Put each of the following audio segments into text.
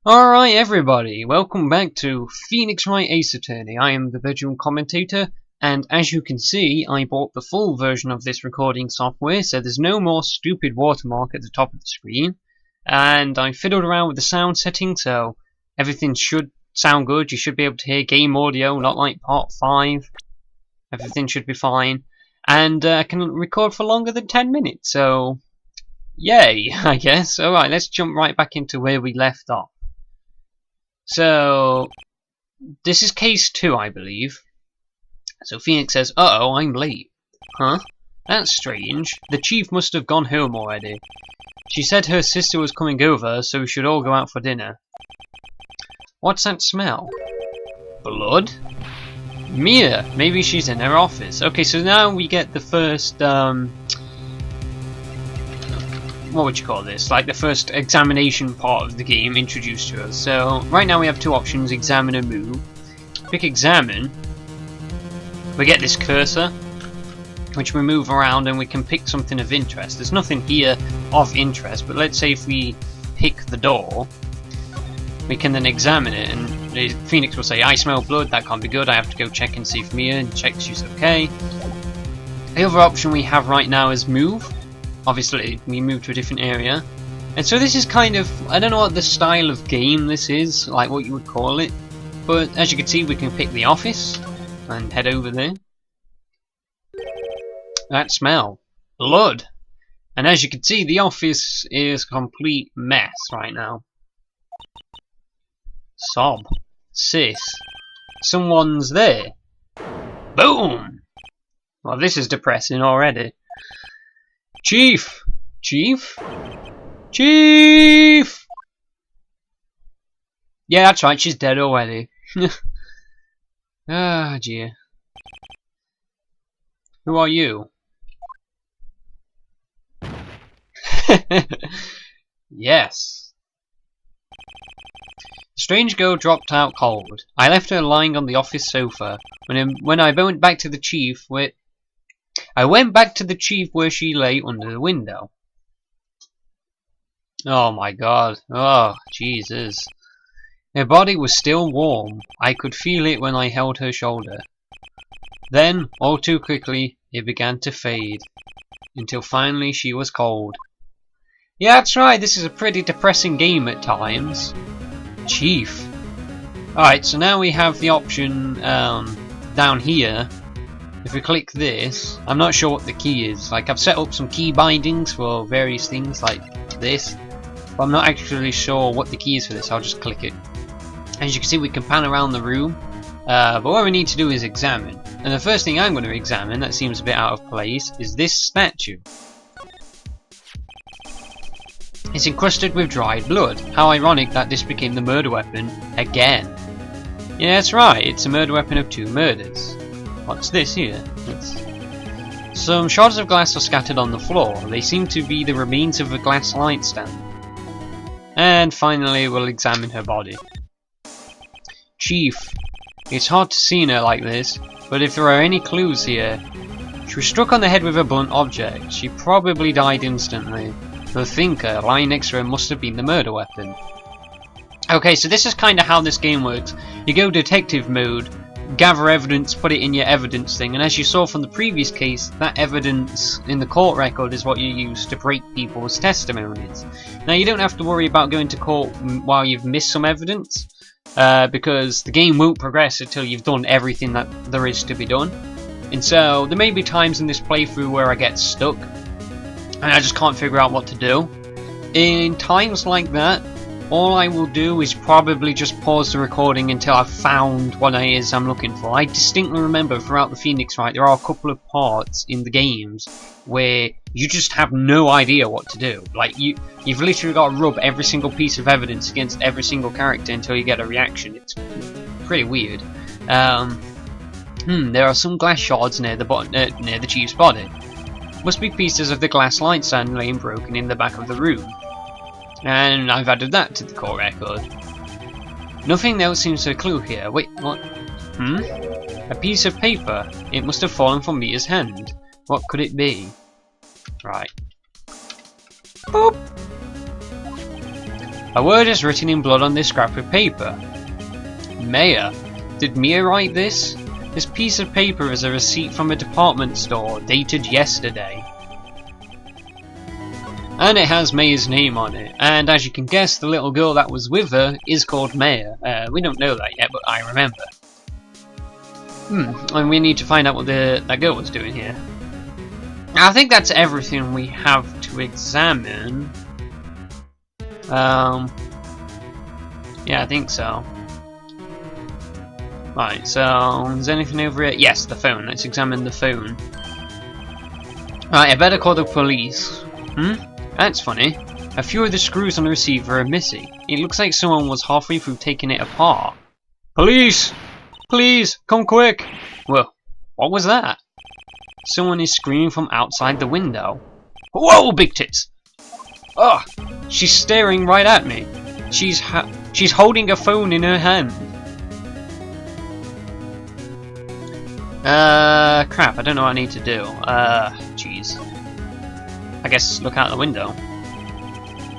Alright everybody, welcome back to Phoenix Wright Ace Attorney. I am the virtual commentator, and as you can see, I bought the full version of this recording software, so there's no more stupid watermark at the top of the screen. And I fiddled around with the sound setting, so everything should sound good. You should be able to hear game audio, not like part 5. Everything should be fine. And I can record for longer than 10 minutes, so yay, I guess. Alright, let's jump right back into where we left off. So, this is case 2, I believe. So Phoenix says, uh-oh, I'm late. Huh? That's strange. The chief must have gone home already. She said her sister was coming over, so we should all go out for dinner. What's that smell? Blood? Mia! Maybe she's in her office. Okay, so now we get the first, what would you call this? Like the first examination part of the game introduced to us. So right now we have two options, examine and move. Pick examine. We get this cursor, which we move around and we can pick something of interest. There's nothing here of interest, but let's say if we pick the door, we can then examine it, and Phoenix will say, I smell blood, that can't be good, I have to go check and see if Mia, and check she's okay. The other option we have right now is move. Obviously, we move to a different area. And so this is kind of, I don't know what the style of game this is, like what you would call it. But as you can see, we can pick the office and head over there. That smell. Blood. And as you can see, the office is a complete mess right now. Sob. Sis. Someone's there. Boom! Well, this is depressing already. Chief! Chief? Chief! Yeah, that's right, she's dead already. Ah, dear. Who are you? Yes. The strange girl dropped out cold. I left her lying on the office sofa. When I went back to the chief, where she lay under the window. Oh my god. Oh, Jesus. Her body was still warm. I could feel it when I held her shoulder. Then, all too quickly, it began to fade. Until finally she was cold. Yeah, that's right, this is a pretty depressing game at times. Chief. Alright, so now we have the option down here. If we click this, I'm not sure what the key is. Like, I've set up some key bindings for various things like this, but I'm not actually sure what the key is for this. I'll just click it. As you can see, we can pan around the room, but what we need to do is examine. And the first thing I'm going to examine that seems a bit out of place is this statue. It's encrusted with dried blood. How ironic that this became the murder weapon again. Yeah, that's right, it's a murder weapon of 2 murders. What's this here? Some shards of glass are scattered on the floor. They seem to be the remains of a glass light stand. And finally, we'll examine her body. Chief. It's hard to see in her like this, but if there are any clues here... She was struck on the head with a blunt object. She probably died instantly. The thinker lying next to her must have been the murder weapon. Okay, so this is kind of how this game works. You go detective mode, gather evidence, put it in your evidence thing, and as you saw from the previous case, that evidence in the court record is what you use to break people's testimonies. Now, you don't have to worry about going to court while you've missed some evidence, because the game won't progress until you've done everything that there is to be done. And so, there may be times in this playthrough where I get stuck, and I just can't figure out what to do. In times like that, all I will do is probably just pause the recording until I've found what it is I'm looking for. I distinctly remember throughout the Phoenix Wright there are a couple of parts in the games where you just have no idea what to do. Like, you've literally got to rub every single piece of evidence against every single character until you get a reaction. It's pretty weird. There are some glass shards near the chief's body. Must be pieces of the glass light stand laying broken in the back of the room. And I've added that to the core record. Nothing else seems to clue here. Wait, what? A piece of paper. It must have fallen from Mia's hand. What could it be? Right. Boop! A word is written in blood on this scrap of paper. Maya. Did Mia write this? This piece of paper is a receipt from a department store, dated yesterday. And it has Maya's name on it. And as you can guess, the little girl that was with her is called Maya. We don't know that yet, but I remember. And we need to find out what that girl was doing here. I think that's everything we have to examine. Yeah, I think so. Right, so is there anything over here? Yes, the phone. Let's examine the phone. Right, I better call the police. That's funny. A few of the screws on the receiver are missing. It looks like someone was halfway through taking it apart. Police! Please, come quick! Whoa, what was that? Someone is screaming from outside the window. Whoa, big tits! Oh, she's staring right at me. She's holding a phone in her hand. Crap, I don't know what I need to do. Jeez. I guess look out the window.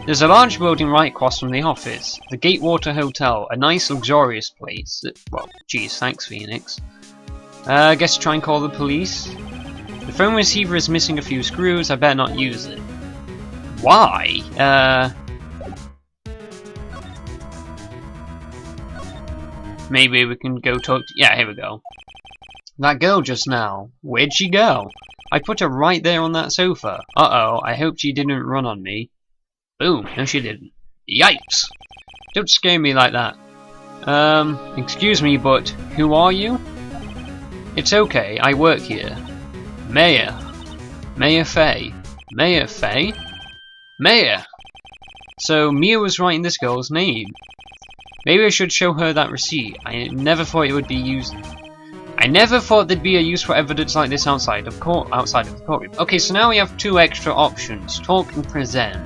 There's a large building right across from the office. The Gatewater Hotel, a nice luxurious place. Well, geez, thanks Phoenix. I guess try and call the police. The phone receiver is missing a few screws, I better not use it. Why? Maybe we can go talk to... Yeah, here we go. That girl just now. Where'd she go? I put her right there on that sofa. Uh-oh, I hope she didn't run on me. Boom, no she didn't. Yikes! Don't scare me like that. Excuse me, but who are you? It's okay, I work here. Maya. Maya Fey. Maya Fey? Maya! So Mia was writing this girl's name. Maybe I should show her that receipt. I never thought it would be used... I never thought there'd be a useful evidence like this outside of the courtroom. Okay, so now we have two extra options. Talk and present.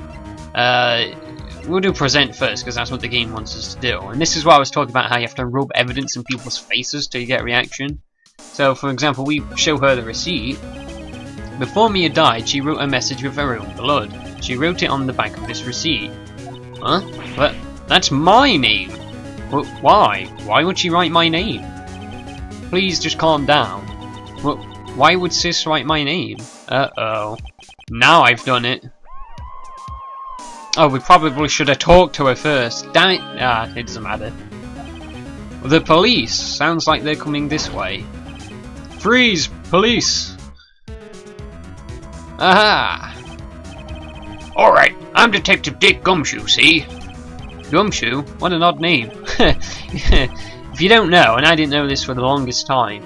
We'll do present first, because that's what the game wants us to do. And this is what I was talking about, how you have to rub evidence in people's faces till you get a reaction. So, for example, we show her the receipt. Before Mia died, she wrote a message with her own blood. She wrote it on the back of this receipt. Huh? But that's my name! Well, why? Why would she write my name? Please just calm down. Well, why would Sis write my name? Uh-oh. Now I've done it. Oh, we probably should have talked to her first. Damn it. Ah, it doesn't matter. The police. Sounds like they're coming this way. Freeze! Police! Aha! Alright, I'm Detective Dick Gumshoe, see? Gumshoe? What an odd name. If you don't know, and I didn't know this for the longest time,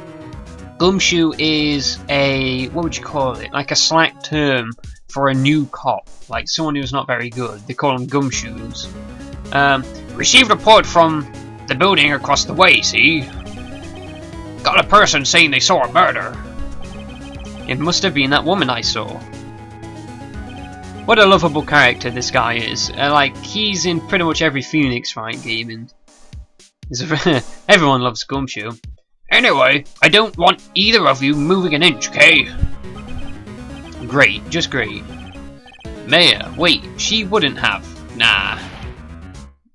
Gumshoe is a, what would you call it? Like a slack term for a new cop, like someone who's not very good. They call them gumshoes. Received a report from the building across the way, see? Got a person saying they saw a murder. It must have been that woman I saw. What a lovable character this guy is. Like, he's in pretty much every Phoenix Wright game, and everyone loves Gumshoe. Anyway, I don't want either of you moving an inch, okay? Great, just great. Maya, wait, she wouldn't have. Nah.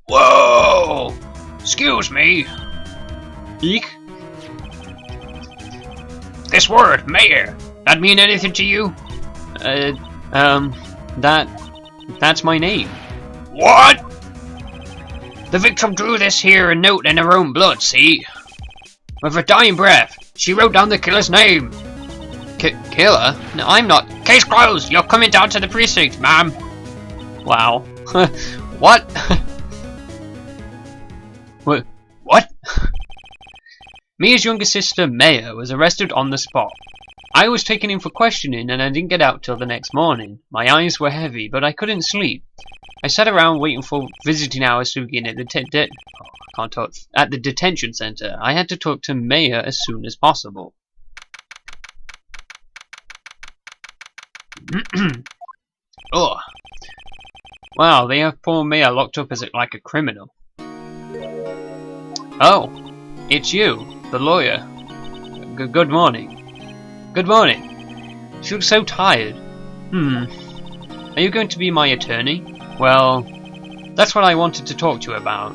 Whoa! Excuse me. Eek? This word, Maya, that mean anything to you? That's my name. What? The victim drew this here a note in her own blood, see? With her dying breath, she wrote down the killer's name. Killer? No, I'm not. Case closed! You're coming down to the precinct, ma'am. Wow. What? What? Mia's younger sister, Maya, was arrested on the spot. I was taken in for questioning and I didn't get out till the next morning. My eyes were heavy, but I couldn't sleep. I sat around waiting for visiting hours to begin at the detention center. I had to talk to Maya as soon as possible. Oh. Wow, they have poor Maya locked up as like a criminal. Oh, it's you, the lawyer. Good morning. Good morning. She looks so tired. Are you going to be my attorney? Well, That's what I wanted to talk to you about.